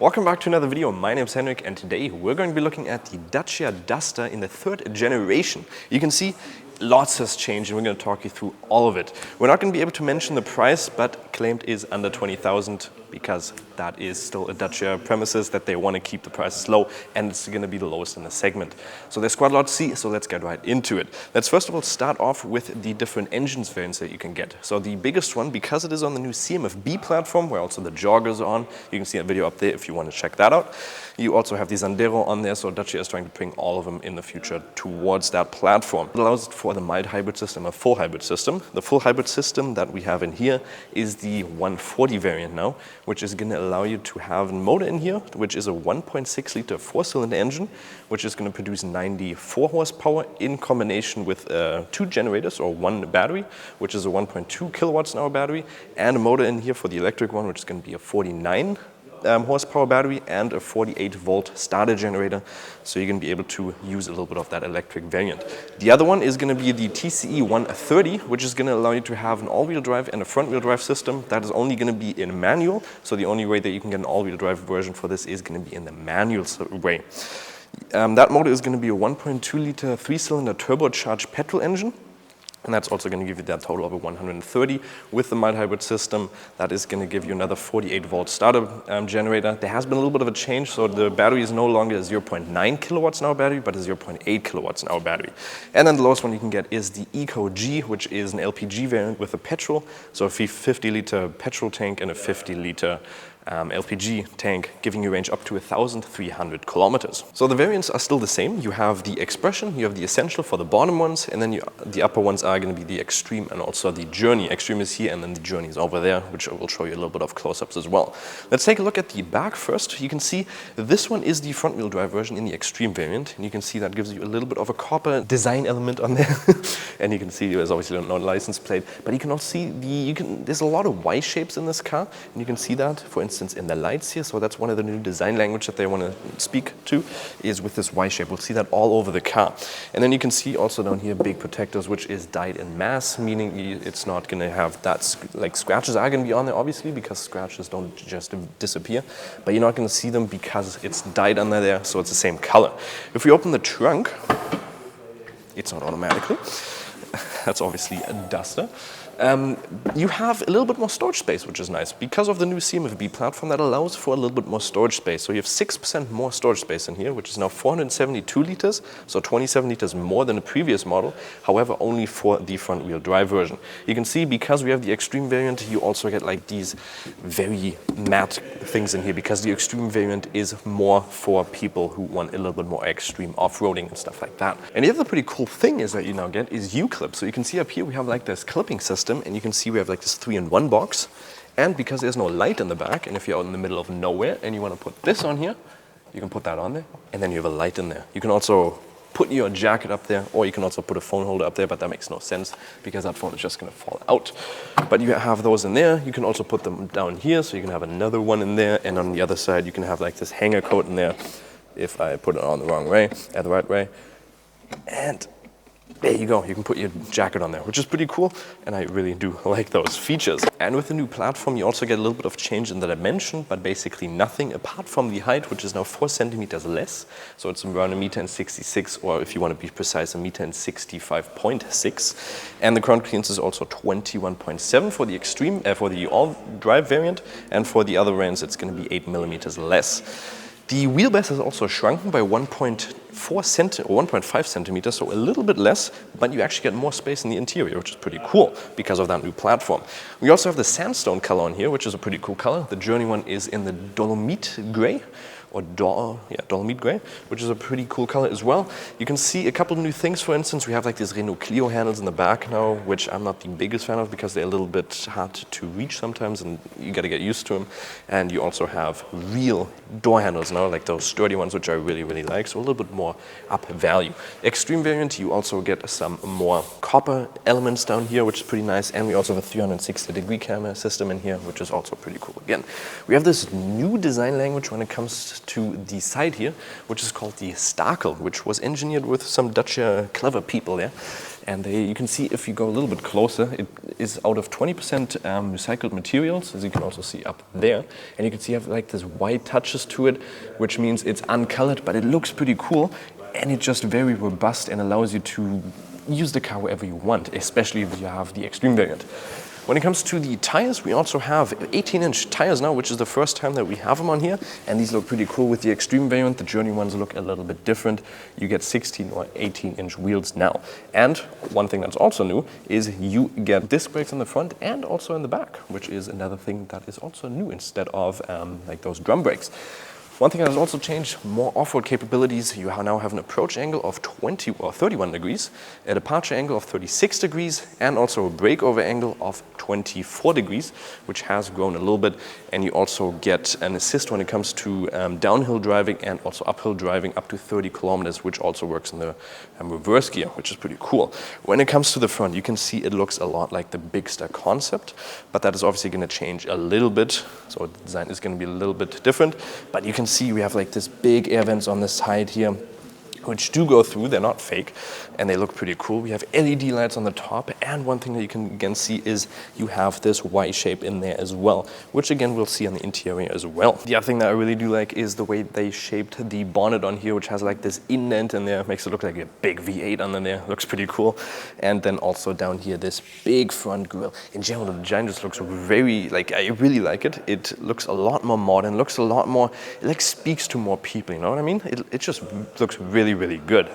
Welcome back to another video. My name is Henrik and today we're going to be looking at the Dacia Duster in the third generation. You can see lots has changed and we're going to talk you through all of it. We're not going to be able to mention the price, but claimed is under 20,000 because that is still a Dacia premises that they want to keep the prices low and it's going to be the lowest in the segment. So there's quite a lot to see, so let's get right into it. Let's first of all start off with the different engines variants that you can get. So the biggest one, because it is on the new CMF-B platform where also the Jogger is on, you can see a video up there if you want to check that out. You also have the Sandero on there, so Dacia is trying to bring all of them in the future towards that platform. It allows for the mild hybrid system, a full hybrid system. The full hybrid system that we have in here is the 140 variant now, which is going to allow you to have a motor in here, which is a 1.6 liter four-cylinder engine, which is going to produce 94 horsepower in combination with two generators or one battery, which is a 1.2 kilowatts an hour battery, and a motor in here for the electric one, which is going to be a 49 horsepower battery and a 48 volt starter generator, so you're going to be able to use a little bit of that electric variant. The other one is going to be the TCE 130, which is going to allow you to have an all-wheel drive and a front-wheel drive system. That is only going to be in manual, so the only way that you can get an all-wheel drive version for this is going to be in the manual way. That motor is going to be a 1.2 liter three-cylinder turbocharged petrol engine. And that's also going to give you that total of a 130 with the mild hybrid system. That is going to give you another 48 volt starter generator. There has been a little bit of a change, so the battery is no longer a 0.9 kilowatts an hour battery, but a 0.8 kilowatts an hour battery. And then the lowest one you can get is the Eco G, which is an LPG variant with a petrol, so a 50 liter petrol tank and a 50 liter LPG tank, giving you range up to 1,300 kilometers. So the variants are still the same. You have the Expression, you have the Essential for the bottom ones, and then the upper ones are going to be the Extreme and also the Journey. Extreme is here and then the Journey is over there, which I will show you a little bit of close-ups as well. Let's take a look at the back first. You can see this one is the front-wheel drive version in the Extreme variant, and you can see that gives you a little bit of a copper design element on there. And you can see there's obviously no license plate, but you can also see there's a lot of Y shapes in this car, and you can see that, for instance, in the lights here. So that's one of the new design language that they want to speak to, is with this Y shape. We'll see that all over the car. And then you can see also down here big protectors, which is dyed in mass, meaning it's not going to have that, like scratches are going to be on there obviously because scratches don't just disappear, but you're not going to see them because it's dyed under there, so it's the same color. If we open the trunk, it's not automatically. That's obviously a Duster. You have a little bit more storage space, which is nice. Because of the new CMF-B platform, that allows for a little bit more storage space. So you have 6% more storage space in here, which is now 472 liters, so 27 liters more than the previous model, however, only for the front-wheel drive version. You can see because we have the Extreme variant, you also get like these very matte things in here, because the Extreme variant is more for people who want a little bit more extreme off-roading and stuff like that. And the other pretty cool thing is that you now get is YouClip. So you can see up here we have like this clipping system, and you can see we have like this 3-in-1 box. And because there's no light in the back, and if you're out in the middle of nowhere and you want to put this on here, you can put that on there, and then you have a light in there. You can also put your jacket up there, or you can also put a phone holder up there, but that makes no sense because that phone is just going to fall out. But you have those in there. You can also put them down here, so you can have another one in there, and on the other side you can have like this hanger coat in there if I put it on the wrong way, the right way. And there you go, you can put your jacket on there, which is pretty cool, and I really do like those features. And with the new platform, you also get a little bit of change in the dimension, but basically nothing apart from the height, which is now 4 centimeters less. So it's around 1.66 m, or if you want to be precise, 1.65.6 m. And the ground clearance is also 21.7 for the Extreme, for the all-drive variant, and for the other variants, it's going to be 8 millimeters less. The wheelbase is also shrunken by 1.5 centimeters, so a little bit less, but you actually get more space in the interior, which is pretty cool because of that new platform. We also have the sandstone color on here, which is a pretty cool color. The Journey one is in the Dolomite gray, or Dolomite gray, which is a pretty cool color as well. You can see a couple of new things. For instance, we have like these Renault Clio handles in the back now, which I'm not the biggest fan of because they're a little bit hard to reach sometimes, and you got to get used to them. And you also have real door handles now, like those sturdy ones, which I really, really like. So a little bit more up value. Extreme variant, you also get some more copper elements down here, which is pretty nice. And we also have a 360-degree camera system in here, which is also pretty cool. Again, we have this new design language when it comes to the side here, which is called the Starkel, which was engineered with some Dacia clever people there. and you can see if you go a little bit closer, it is out of 20% recycled materials, as you can also see up there. And you can see you have like this white touches to it, which means it's uncolored, but it looks pretty cool, and it's just very robust and allows you to use the car wherever you want, especially if you have the extreme variant. When it comes to the tires, we also have 18-inch tires now, which is the first time that we have them on here. And these look pretty cool with the extreme variant. The Journey ones look a little bit different. You get 16 or 18-inch wheels now. And one thing that's also new is you get disc brakes in the front and also in the back, which is another thing that is also new instead of like those drum brakes. One thing that has also changed, more off-road capabilities. You now have an approach angle of 20 or 31 degrees, a departure angle of 36 degrees, and also a breakover angle of 24 degrees, which has grown a little bit. And you also get an assist when it comes to downhill driving and also uphill driving up to 30 kilometers, which also works in the reverse gear, which is pretty cool. When it comes to the front, you can see it looks a lot like the Bigster concept, but that is obviously going to change a little bit. So the design is going to be a little bit different, but you can see we have like this big air vents on the side here, which do go through. They're not fake, and they look pretty cool. We have LED lights on the top, and one thing that you can again see is you have this Y shape in there as well, which again we'll see on the interior as well. The other thing that I really do like is the way they shaped the bonnet on here, which has like this indent in there, makes it look like a big V8 under there. Looks pretty cool. And then also down here this big front grille. In general, the design just looks very, like, I really like it. It looks a lot more modern, looks a lot more, it like speaks to more people, you know what I mean? It just looks really, really good.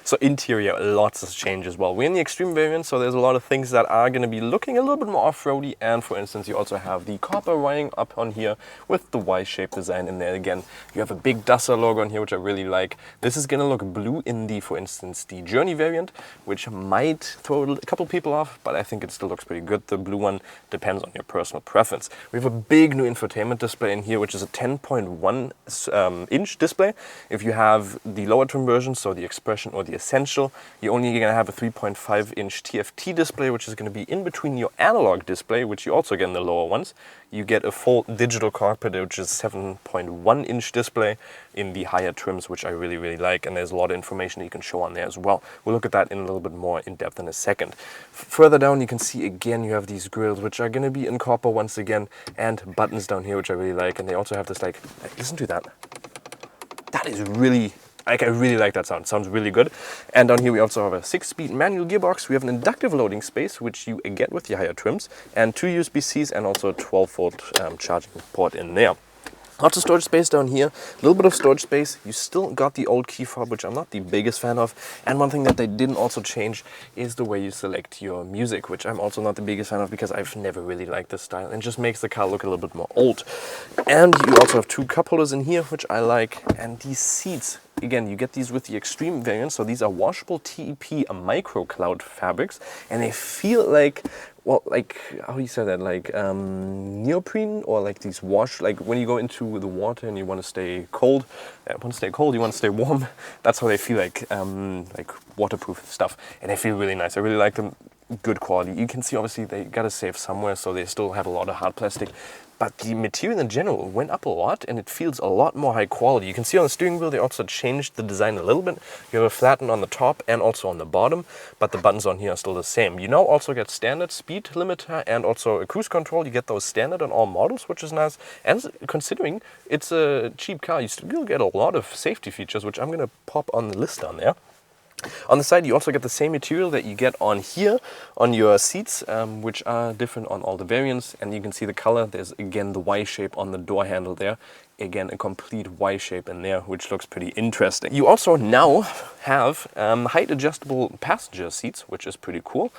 So interior, lots of change as well. We're in the extreme variant, so there's a lot of things that are going to be looking a little bit more off-roady. And for instance, you also have the copper wiring up on here with the Y-shaped design in there. Again, you have a big Dacia logo on here, which I really like. This is going to look blue in the, for instance, the Journey variant, which might throw a couple people off, but I think it still looks pretty good. The blue one depends on your personal preference. We have a big new infotainment display in here, which is a 10.1 inch display. If you have the lower trim version, so the Expression or the Essential, you're only going to have a 3.5 inch TFT display, which is going to be in between your analog display, which you also get in the lower ones. You get a full digital cockpit, which is 7.1 inch display in the higher trims, which I really, really like. And there's a lot of information that you can show on there as well. We'll look at that in a little bit more in depth in a second. Further down, you can see again, you have these grills, which are going to be in copper once again, and buttons down here, which I really like. And they also have this, like, listen to that. That is really, like, I really like that sound. It sounds really good. And down here we also have a 6-speed manual gearbox. We have an inductive loading space, which you get with the higher trims, and 2 USB-Cs and also a 12-volt charging port in there. Lots of storage space down here, a little bit of storage space. You still got the old key fob, which I'm not the biggest fan of. And one thing that they didn't also change is the way you select your music, which I'm also not the biggest fan of because I've never really liked this style and just makes the car look a little bit more old. And you also have 2 cup holders in here, which I like. And these seats, again, you get these with the extreme variant. So these are washable TEP micro cloud fabrics, and they feel like, well, like, how do you say that, like neoprene, or like these like when you go into the water and you want to stay cold, you want to stay warm, that's how they feel, like waterproof stuff, and they feel really nice. I really like them. Good quality. You can see obviously they got to save somewhere, so they still have a lot of hard plastic, but the material in general went up a lot and it feels a lot more high quality. You can see on the steering wheel they also changed the design a little bit. You have a flatten on the top and also on the bottom, but the buttons on here are still the same. You now also get standard speed limiter and also a cruise control. You get those standard on all models, which is nice. And considering it's a cheap car, you still get a lot of safety features, which I'm going to pop on the list on there. On the side you also get the same material that you get on here on your seats, which are different on all the variants, and you can see the color. There's again the Y shape on the door handle there, again a complete Y shape in there, which looks pretty interesting. You also now have height adjustable passenger seats, which is pretty cool.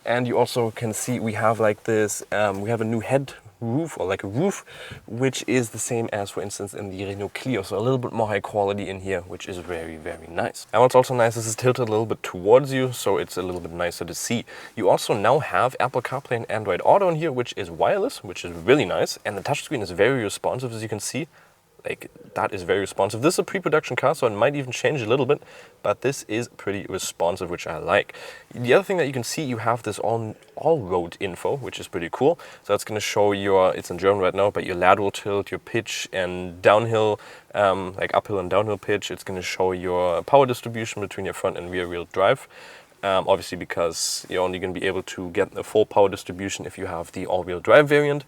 And you also can see we have like this, we have a new head roof, or like a roof, which is the same as, for instance, in the Renault Clio. So a little bit more high quality in here, which is very, very nice. And what's also nice is it's tilted a little bit towards you, so it's a little bit nicer to see. You also now have Apple CarPlay and Android Auto in here, which is wireless, which is really nice. And the touchscreen is very responsive, as you can see. like that is very responsive. This is a pre-production car, so it might even change a little bit, but this is pretty responsive, which I like. The other thing that you can see, you have this all-road info, which is pretty cool. So that's going to show your, it's in German right now, but your lateral tilt, your pitch and downhill, like uphill and downhill pitch. It's going to show your power distribution between your front and rear wheel drive. Obviously because you're only going to be able to get the full power distribution if you have the all-wheel drive variant.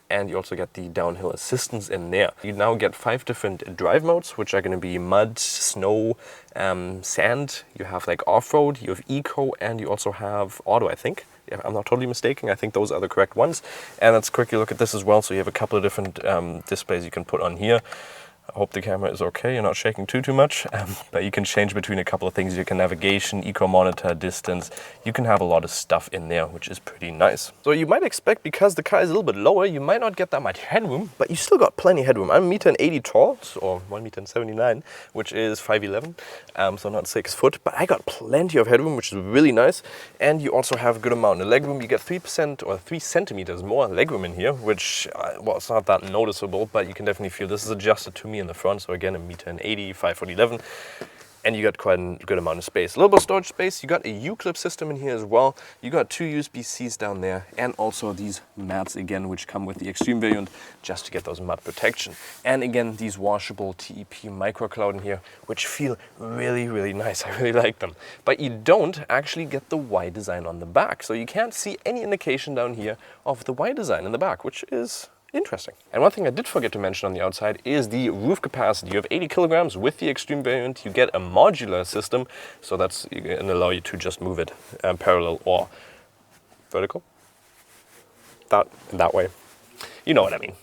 And you also get the downhill assistance in there. You now get 5 different drive modes, which are going to be mud, snow, sand. You have like off-road, you have eco, and you also have auto, I think. Yeah, I'm not totally mistaken. I think those are the correct ones. And let's quickly look at this as well. So you have a couple of different displays you can put on here. I hope the camera is okay, you're not shaking too much, but you can change between a couple of things. You can navigation, eco monitor, distance. You can have a lot of stuff in there, which is pretty nice. So you might expect, because the car is a little bit lower, you might not get that much headroom, but you still got plenty of headroom. I'm 1.80 m tall, or 1.79 m, which is 5'11", so not 6 foot, but I got plenty of headroom, which is really nice. And you also have a good amount of legroom. You get 3% or 3 centimeters more legroom in here, which, well, it's not that noticeable, but you can definitely feel this is adjusted to me in the front. So again, 1.80 m, 5'11", and you got quite a good amount of space. A little bit of storage space. You got a YouClip system in here as well. You got 2 USB-Cs down there, and also these mats again, which come with the Extreme variant, just to get those mud protection. And again, these washable TEP micro cloud in here, which feel really, really nice. I really like them. But you don't actually get the Y design on the back, so you can't see any indication down here of the Y design in the back, which is interesting. And one thing I did forget to mention on the outside is the roof capacity. You have 80 kilograms with the Extreme variant. You get a modular system, so that's going to allow you to just move it parallel or vertical. That way. You know what I mean.